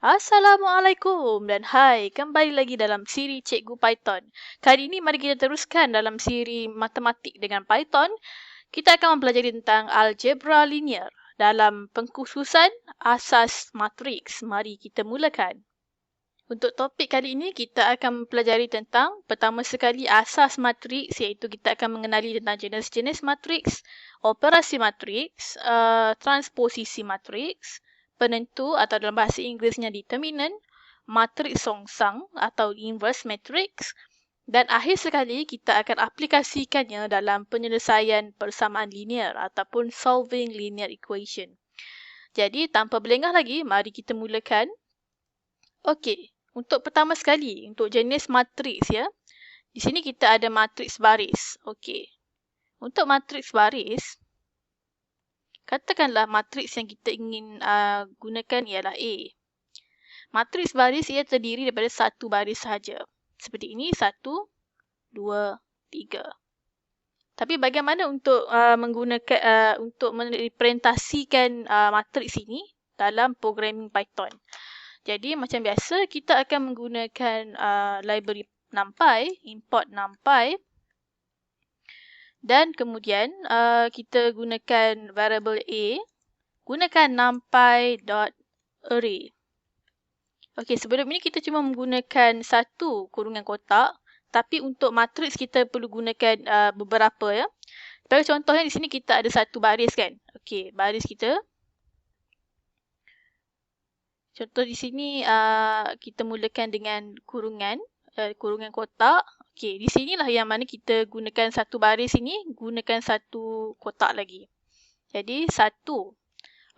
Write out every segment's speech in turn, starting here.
Assalamualaikum dan hai, kembali lagi dalam siri Cikgu Python. Kali ini mari kita teruskan dalam siri matematik dengan Python. Kita akan mempelajari tentang algebra linear dalam pengkhususan asas matriks. Mari kita mulakan. Untuk topik kali ini, kita akan mempelajari tentang pertama sekali asas matriks, iaitu kita akan mengenali tentang jenis-jenis matriks, operasi matriks, transposisi matriks, penentu atau dalam bahasa Inggerisnya determinant, matriks songsang atau inverse matrix, dan akhir sekali kita akan aplikasikannya dalam penyelesaian persamaan linear ataupun solving linear equation. Jadi tanpa berlengah lagi, mari kita mulakan. Okey, untuk pertama sekali, untuk jenis matriks ya. Di sini kita ada matriks baris. Okey. Untuk matriks baris, katakanlah matriks yang kita ingin gunakan ialah A. Matriks baris ia terdiri daripada satu baris sahaja. Seperti ini, 1, 2, 3. Tapi bagaimana untuk menggunakan untuk merepresentasikan matriks ini dalam programming Python? Jadi macam biasa kita akan menggunakan library NumPy, import NumPy, dan kemudian kita gunakan variable A, gunakan numpy.array. Okey, sebelum ini kita cuma menggunakan satu kurungan kotak, tapi untuk matriks kita perlu gunakan beberapa ya. Sebagai contohnya di sini kita ada satu baris kan. Okey, baris kita. Contoh di sini kita mulakan dengan kurungan kotak. Okey, di sinilah yang mana kita gunakan satu baris ini, gunakan satu kotak lagi. Jadi satu.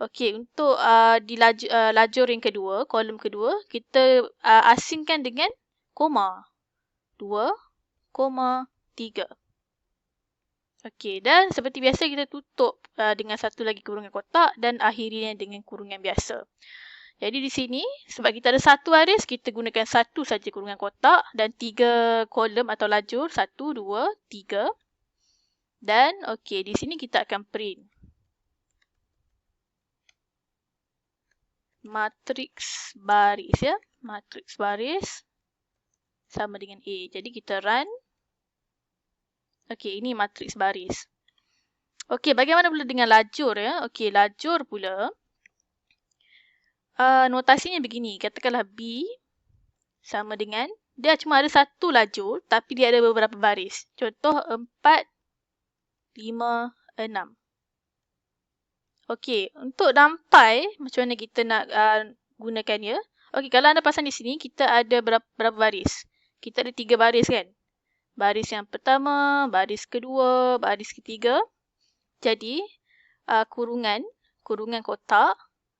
Okey, untuk di lajur yang kedua, kolom kedua, kita asingkan dengan koma. 2, 3. Okey, dan seperti biasa kita tutup dengan satu lagi kurungan kotak dan akhirinya dengan kurungan biasa. Jadi di sini, sebab kita ada satu baris, kita gunakan satu saja kurungan kotak dan 3 kolom atau lajur. 1, 2, 3. Dan okey, di sini kita akan print matriks baris ya. Matriks baris sama dengan A. Jadi kita run. Okey, ini matriks baris. Okey, bagaimana pula dengan lajur ya? Okey, lajur pula. Notasinya begini, katakanlah B sama dengan, dia cuma ada satu lajur tapi dia ada beberapa baris. Contoh 4, 5, 6. Okey, untuk NumPy, macam mana kita nak gunakannya? Okey, kalau anda pasang di sini, kita ada berapa baris? Kita ada 3 baris kan? Baris yang pertama, baris kedua, baris ketiga. Jadi, kurungan kotak.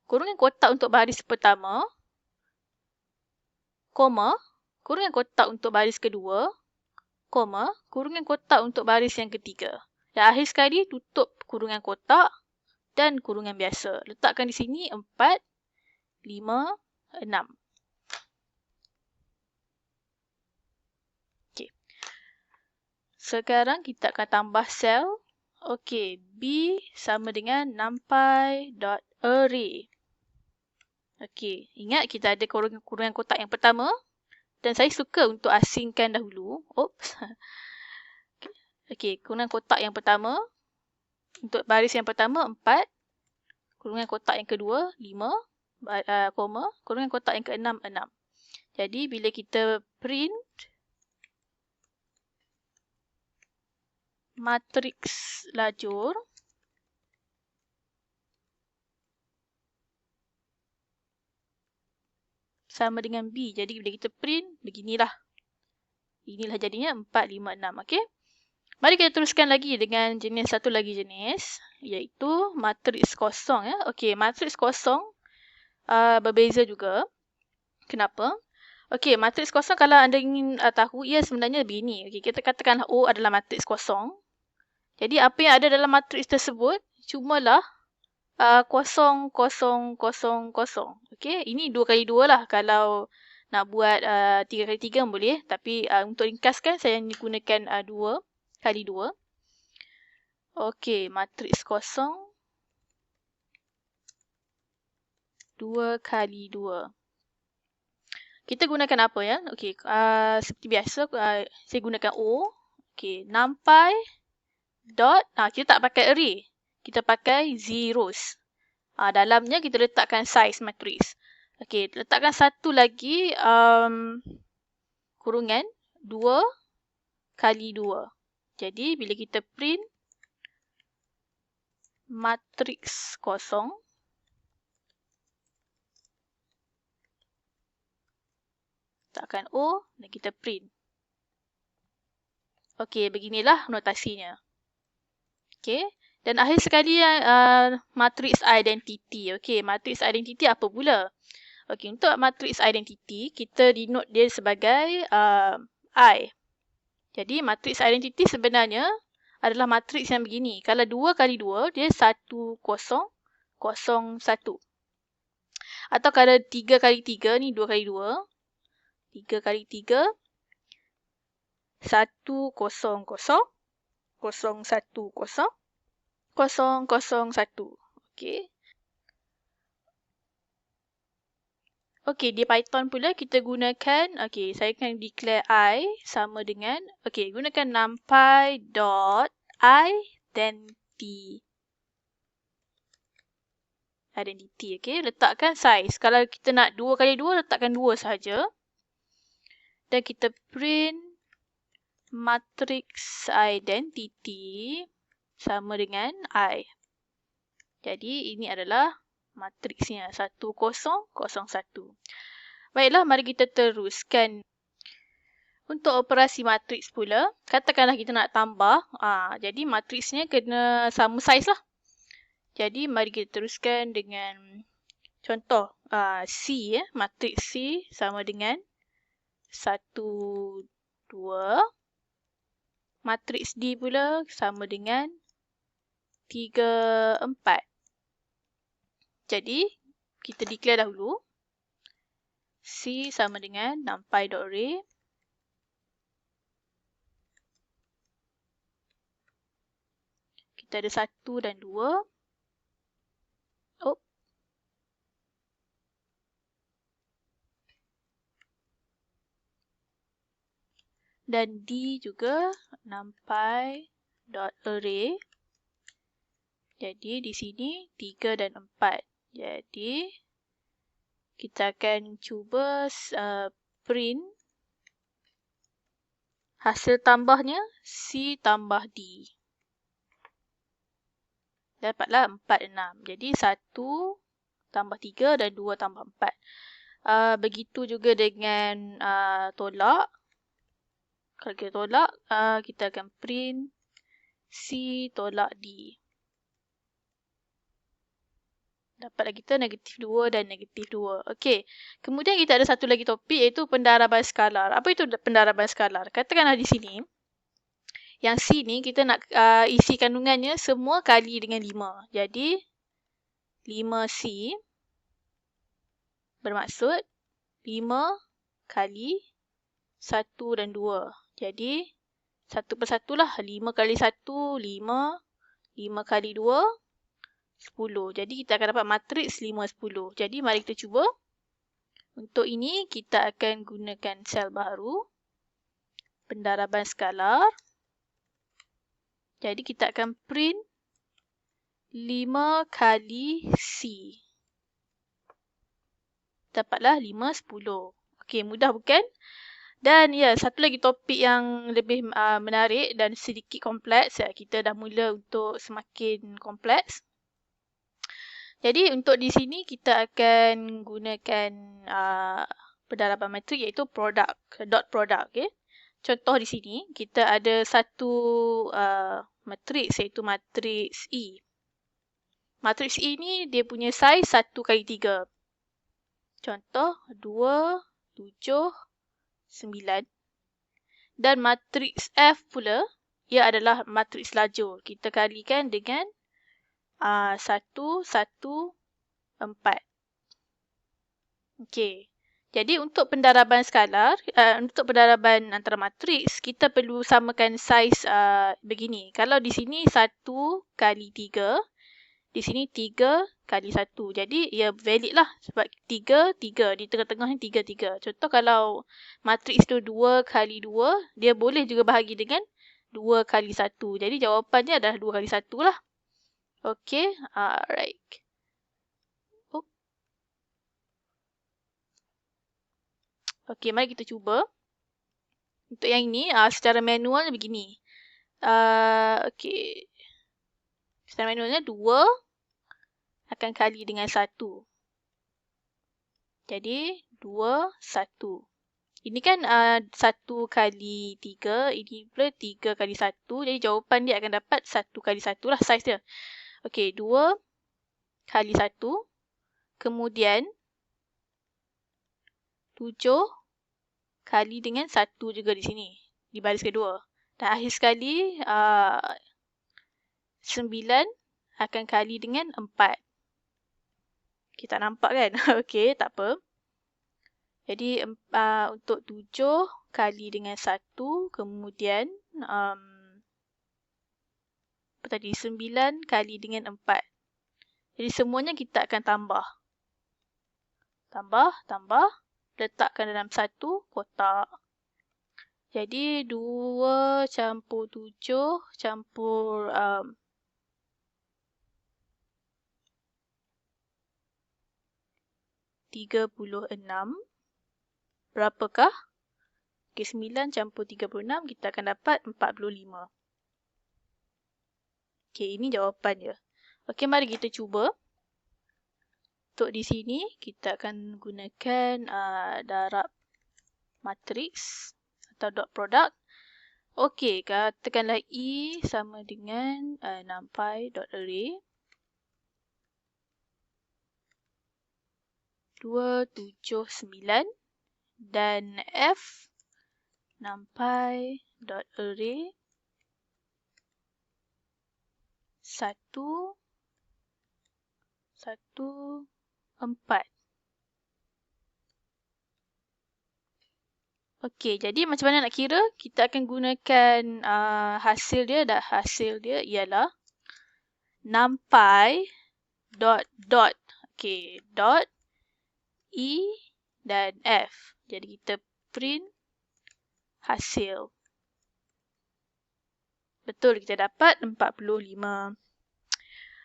Kurungan kotak untuk baris pertama, koma, kurungan kotak untuk baris kedua, koma, kurungan kotak untuk baris yang ketiga. Dan akhir sekali tutup kurungan kotak dan kurungan biasa. Letakkan di sini 4, 5, 6. Okey. Sekarang kita akan tambah sel. Okey, B sama dengan numpy.array. Okey, ingat kita ada kurungan kotak yang pertama dan saya suka untuk asingkan dahulu. Oops. Okey, kurungan kotak yang pertama. Untuk baris yang pertama 4. Kurungan kotak yang kedua 5, koma. Kurungan kotak yang keenam 6. Jadi bila kita print matriks lajur, sama dengan B. Jadi bila kita print, beginilah. Inilah jadinya 4, 5, 6. Okey. Mari kita teruskan lagi dengan satu lagi jenis, iaitu matriks kosong. Ya. Okey, matriks kosong berbeza juga. Kenapa? Okey, matriks kosong kalau anda ingin tahu, ia sebenarnya begini. Okey, kita katakan O adalah matriks kosong. Jadi apa yang ada dalam matriks tersebut, cumalah 0, 0, 0, 0. Okey, ini 2 kali 2 lah. Kalau nak buat 3 kali 3 boleh. Tapi untuk ringkaskan, saya gunakan 2 kali 2. Okey, matriks kosong 2 kali 2. Kita gunakan apa ya? Okey, seperti biasa saya gunakan O. Okey, NumPy dot, kita tak pakai array. Kita pakai zeros. Dalamnya kita letakkan size matrix. Okey, letakkan satu lagi kurungan 2 kali 2. Jadi bila kita print matrix kosong, letakkan O dan kita print. Okey, beginilah notasinya. Okey, dan akhir sekali matrix identity. Okey, matrix identity apa pula? Okey, untuk matrix identity kita denote dia sebagai I. Jadi matrix identity sebenarnya adalah matrix yang begini. Kalau 2 kali 2 dia 1 0 0 1. Atau kalau 3 kali 3 ni 2 kali 2. 3 kali 3 1 0 0 0 1 0 0 0 0 1. Okey. Okey, di Python pula kita gunakan, okey, saya akan declare I sama dengan, okey, gunakan numpy dot identity. Okey, letakkan size. Kalau kita nak 2 kali 2, letakkan 2 sahaja. Dan kita print matrix identity sama dengan I. Jadi ini adalah matriksnya 1 0 0 1. Baiklah, mari kita teruskan. Untuk operasi matriks pula, katakanlah kita nak tambah, jadi matriksnya kena sama saiz lah. Jadi mari kita teruskan dengan contoh C, matriks C sama dengan 1 2. Matriks D pula sama dengan 3 4. Jadi, kita declare dahulu. C sama dengan numpy.array. Kita ada 1 dan 2. Dan D juga numpy.array. Jadi, di sini 3 dan 4. Jadi, kita akan cuba print hasil tambahnya C tambah D. Dapatlah 4, 6. Jadi, 1 tambah 3 dan 2 tambah 4. Begitu juga dengan tolak. Kalau kita tolak, kita akan print C tolak D. Dapatlah kita negatif 2 dan negatif 2. Okey. Kemudian kita ada satu lagi topik iaitu pendaraban skalar. Apa itu pendaraban skalar? Katakanlah di sini, yang C ni kita nak isi kandungannya semua kali dengan 5. Jadi, 5C bermaksud 5 kali 1 dan 2. Jadi, satu persatu lah. 5 kali 1, 5. 5 kali 2, 10. Jadi kita akan dapat matriks 5, 10. Jadi mari kita cuba. Untuk ini kita akan gunakan sel baru. Pendaraban skalar. Jadi kita akan print 5 kali C. Dapatlah 5, 10. Okey, mudah bukan? Dan ya, satu lagi topik yang lebih menarik dan sedikit kompleks. Kita dah mula untuk semakin kompleks. Jadi untuk di sini kita akan gunakan pendaraban matrik iaitu product, dot product. Okay? Contoh di sini kita ada satu matriks iaitu matriks E. Matriks E ni dia punya saiz 1 kali 3. Contoh 2, 7, 9. Dan matriks F pula ia adalah matriks lajur. Kita kalikan dengan 1, 1, 4. Okey. Jadi untuk pendaraban skalar, untuk pendaraban antara matriks, kita perlu samakan saiz begini. Kalau di sini 1 kali 3, di sini 3 kali 1. Jadi, ia valid lah. Sebab 3, 3. Di tengah-tengah ni 3, 3. Contoh kalau matriks tu 2 kali 2, dia boleh juga bahagi dengan 2 kali 1. Jadi, jawapannya adalah 2 kali 1 lah. Okay, alright. Okay, mari kita cuba. Untuk yang ini, secara manual begini. Okay. Secara manualnya 2 akan kali dengan 1. Jadi, 2, 1. Ini kan 1 kali 3. Ini pula 3 kali 1. Jadi, jawapan dia akan dapat 1 kali 1 lah saiz dia. Okay, 2 kali 1. Kemudian, 7 kali dengan 1 juga di sini. Di baris kedua. Dan akhir sekali, 9 akan kali dengan 4. Kita nampak kan? Okey, tak apa. Jadi, untuk 7 kali dengan 1, kemudian, apa tadi? 9 kali dengan 4. Jadi, semuanya kita akan tambah. Tambah. Letakkan dalam satu kotak. Jadi, 2 campur 7 campur 36. Berapakah? Okay, 9 campur 36, kita akan dapat 45. Okay, ini jawapan dia. Okay, mari kita cuba. Untuk di sini, kita akan gunakan darab matriks atau dot product. Okay, katakanlah E sama dengan numpy.array 279 dan F numpy.array 1, 4. Okey, jadi macam mana nak kira? Kita akan gunakan hasil dia. Hasil dia ialah numpy dot. Okey, dot E dan F. Jadi kita print hasil. Betul, kita dapat 45.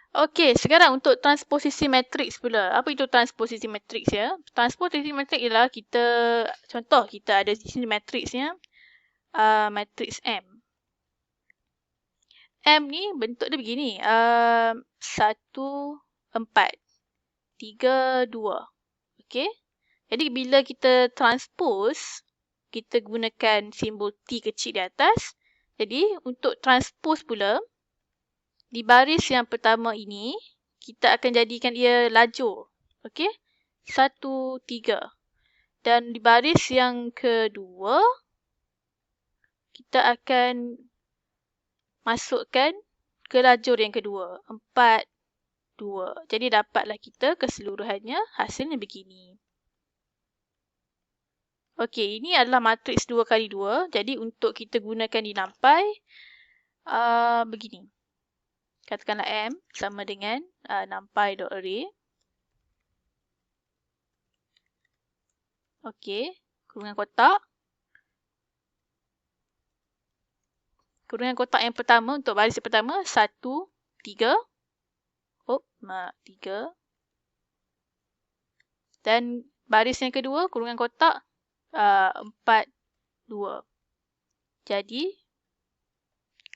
Okey, sekarang untuk transposisi matriks pula. Apa itu transposisi matriks ya? Transposisi matriks ialah contoh kita ada di sini matriksnya. Matriks M. M ni bentuk dia begini. 1, 4. 3, 2. Okey. Jadi bila kita transpose, kita gunakan simbol T kecil di atas. Jadi untuk transpose pula, di baris yang pertama ini, kita akan jadikan ia lajur. Okey? 1, 3. Dan di baris yang kedua, kita akan masukkan ke lajur yang kedua. 4, 2. Jadi dapatlah kita keseluruhannya hasilnya begini. Okey, ini adalah matriks 2 kali 2. Jadi untuk kita gunakan di numpy, begini. Katakanlah M sama dengan numpy.array. Okey, kurungan kotak. Kurungan kotak yang pertama untuk baris yang pertama 1, 3. 3. Dan baris yang kedua kurungan kotak 4, 2. Jadi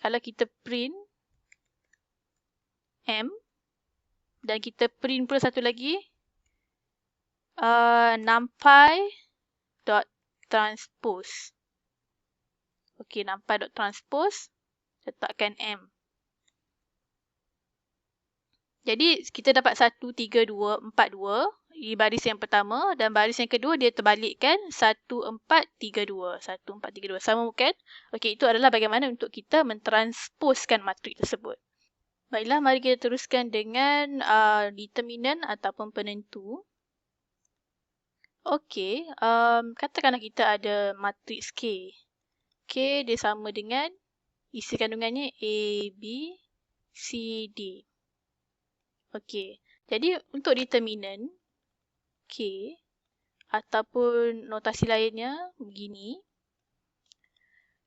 kalau kita print M dan kita print pula satu lagi numpy.transpose. Okey, numpy.transpose, letakkan M. Jadi kita dapat 1, 3, 2, 4, 2 di baris yang pertama dan baris yang kedua dia terbalikkan 1, 4, 3, 2. 1, 4, 3, 2. Sama bukan? Okey, itu adalah bagaimana untuk kita mentransposkan matriks tersebut. Baiklah, mari kita teruskan dengan determinant ataupun penentu. Okey, katakanlah kita ada matriks K. K dia sama dengan isi kandungannya A, B, C, D. Okey, Jadi untuk determinant K ataupun notasi lainnya begini.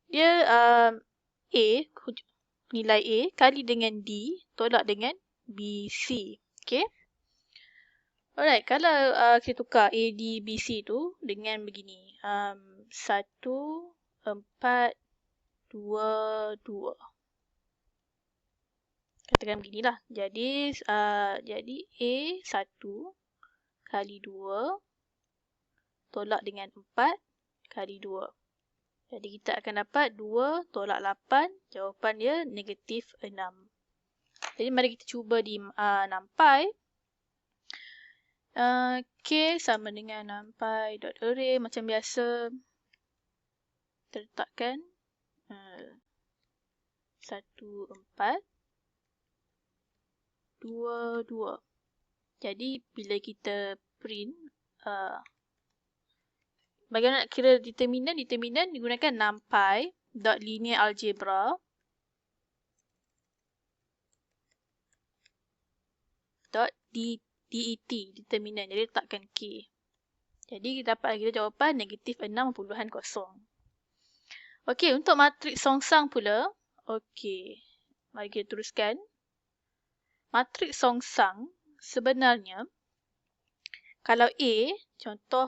Dia A, nilai A kali dengan D tolak dengan BC. Okay. Alright, kalau kita tukar A, D, B, C tu dengan begini. 1, 4, 2, 2. Katakan beginilah. Jadi A 1 kali 2 tolak dengan 4 kali 2. Jadi kita akan dapat 2 tolak 8. Jawapan dia negatif 6. Jadi mari kita cuba nampai. K sama dengan nampai dot array macam biasa. Terletakkan 1, 4, 2, 2. Jadi bila kita print, bagaimana nak kira determinant? Determinant digunakan numpy dot linear algebra dot det, determinant. Jadi letakkan K. Jadi kita dapat lagi jawapan negatif 6.0. Okey, untuk matriks songsang pula. Okey, mari kita teruskan. Matriks songsang sebenarnya, kalau A, contoh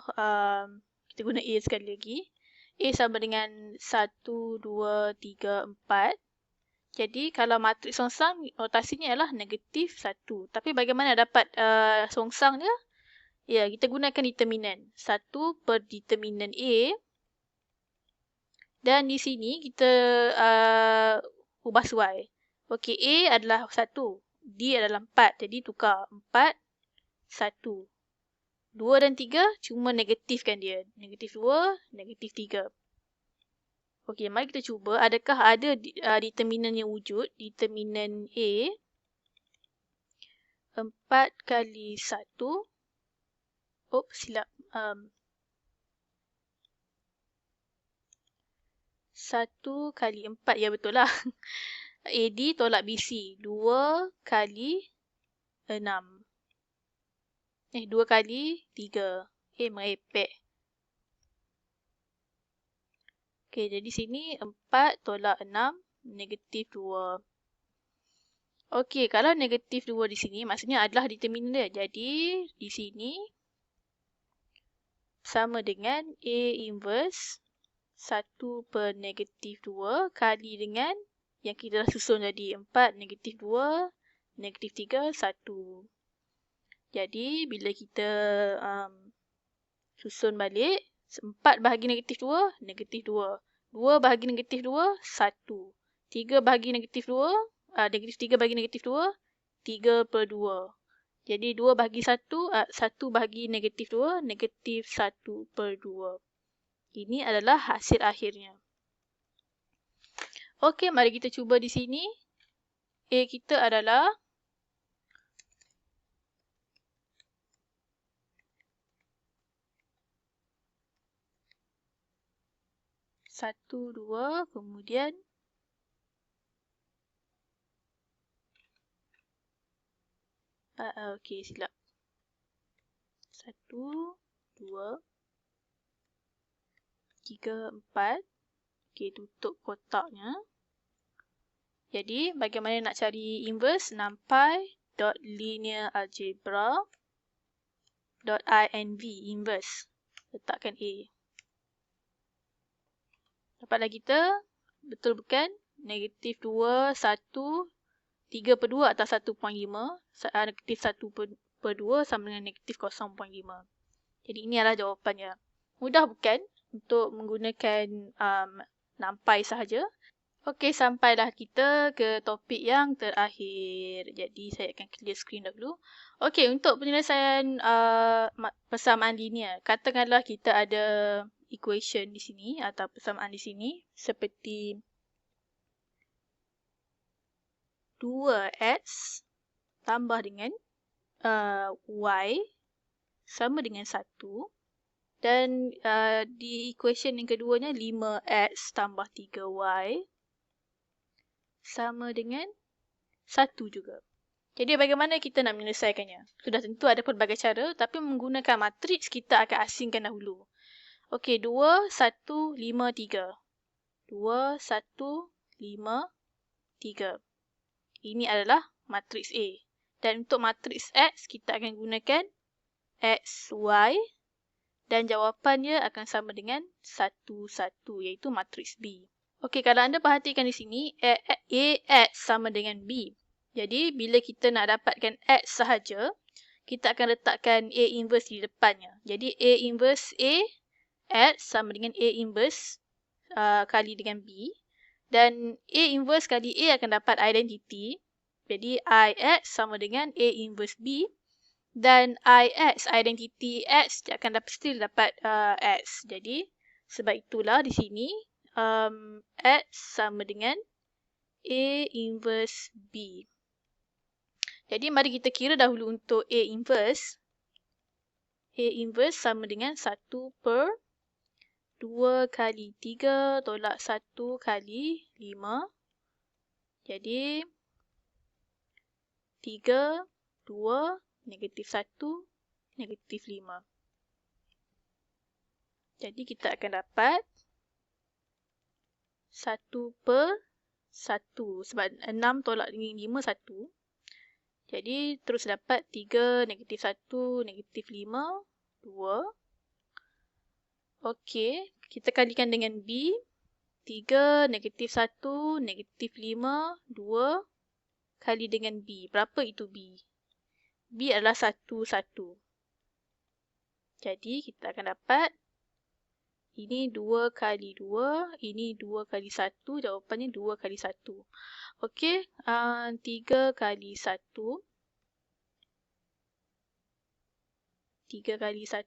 kita guna A sekali lagi. A sama dengan 1, 2, 3, 4. Jadi kalau matriks songsang, notasinya ialah negatif 1. Tapi bagaimana dapat songsang dia? Ya, kita gunakan determinant. 1 per determinant A. Dan di sini kita ubah suai. Okey, A adalah 1. D adalah 4. Jadi tukar 4, 1. 2 dan 3 cuma negatifkan dia. Negatif 2, negatif 3. Okey, mari kita cuba. Adakah ada determinant yang wujud? Determinant A. 4 kali 1. Oh, silap. 1 kali 4. Ya, betul lah. AD tolak BC. 2 kali 6. 2 kali 3. Merepek. Okey, jadi sini 4 tolak 6. Negatif 2. Okey, kalau negatif 2 di sini, maksudnya adalah determinant dia. Jadi, di sini sama dengan A inverse 1 per negatif 2 kali dengan yang kita dah susun tadi. 4, negatif 2, negatif 3, 1. Jadi, bila kita susun balik, 4 bahagi negatif 2, negatif 2. 2 bahagi negatif 2, 1. 3 bahagi negatif 2, negatif 3 bahagi negatif 2, 3 per 2. Jadi 2 bahagi 1, 1 bahagi negatif 2, negatif 1 per 2. Ini adalah hasil akhirnya. Okey, mari kita cuba di sini. A kita adalah 1, 2, kemudian okey, silap. 1, 2, 3, 4. Okey, tutup kotaknya. Jadi, bagaimana nak cari inverse? numpy.linearalgebra.inv, inverse. Letakkan A. Dapatlah kita, betul bukan? Negatif 2, 1, 3 per 2 atau 1.5. Negatif 1 per 2 sama dengan negatif 0.5. Jadi, ini adalah jawapannya. Mudah bukan untuk menggunakan numpy sahaja? Okey, sampailah kita ke topik yang terakhir. Jadi, saya akan clear screen dahulu. Okey, untuk penyelesaian persamaan linear. Katakanlah kita ada equation di sini atau persamaan di sini seperti 2x tambah dengan y sama dengan 1. Dan di equation yang keduanya 5x tambah 3y sama dengan 1 juga. Jadi bagaimana kita nak menyelesaikannya? Sudah tentu ada pelbagai cara, tapi menggunakan matriks kita akan asingkan dahulu. Okey, 2, 1, 5, 3. 2, 1, 5, 3. Ini adalah matriks A. Dan untuk matriks X, kita akan gunakan X, Y. Dan jawapannya akan sama dengan 1, 1, iaitu matriks B. Okey, kalau anda perhatikan di sini, A, X sama dengan B. Jadi, bila kita nak dapatkan X sahaja, kita akan letakkan A inverse di depannya. Jadi, A inverse A, X sama dengan A inverse kali dengan B. Dan A inverse kali A akan dapat identity. Jadi, IX sama dengan A inverse B. Dan IX, identity X, akan still dapat X. Jadi, sebab itulah di sini, X sama dengan A inverse B. Jadi, mari kita kira dahulu untuk A inverse. A inverse sama dengan 1 per 2 kali 3 tolak 1 kali 5. Jadi, 3, 2, negatif 1, negatif 5. Jadi, kita akan dapat 1 per 1. Sebab 6 tolak dengan 5, 1. Jadi, terus dapat 3, negatif 1, negatif 5, 2. Okey, kita kalikan dengan B. 3, negatif 1, negatif 5, 2. Kali dengan B. Berapa itu B? B adalah 1, 1. Jadi, kita akan dapat ini 2 kali 2, ini 2 kali 1, jawapannya 2 kali 1. Okey, 3 kali 1. 3 kali 1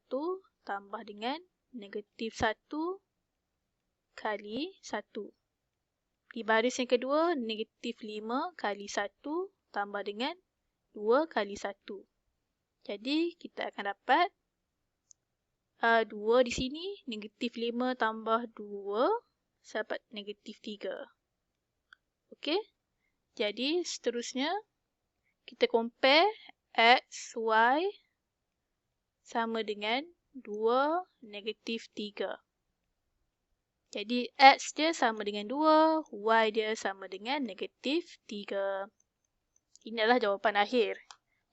tambah dengan negatif 1 kali 1. Di baris yang kedua, negatif 5 kali 1 tambah dengan 2 kali 1. Jadi, kita akan dapat 2 di sini, negatif 5 tambah 2, dapat negatif 3. Okey, jadi seterusnya, kita compare X, Y sama dengan 2, negatif 3. Jadi, X dia sama dengan 2, Y dia sama dengan negatif 3. Ini adalah jawapan akhir.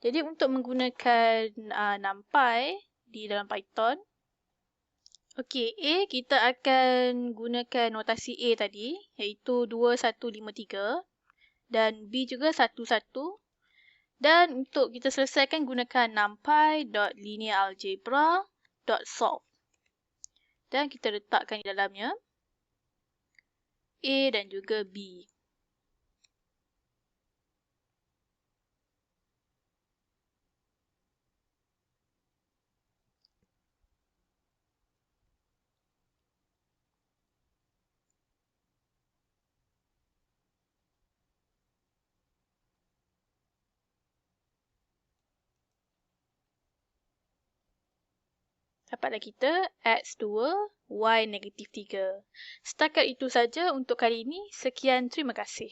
Jadi, untuk menggunakan NumPy di dalam Python, okey, A kita akan gunakan notasi A tadi, iaitu 2153. Dan B juga 11. Dan untuk kita selesaikan, gunakan numpy.linearalgebra.solve. Dan kita letakkan di dalamnya A dan juga B. Dapatlah kita X2, Y negatif 3. Setakat itu saja untuk kali ini. Sekian, terima kasih.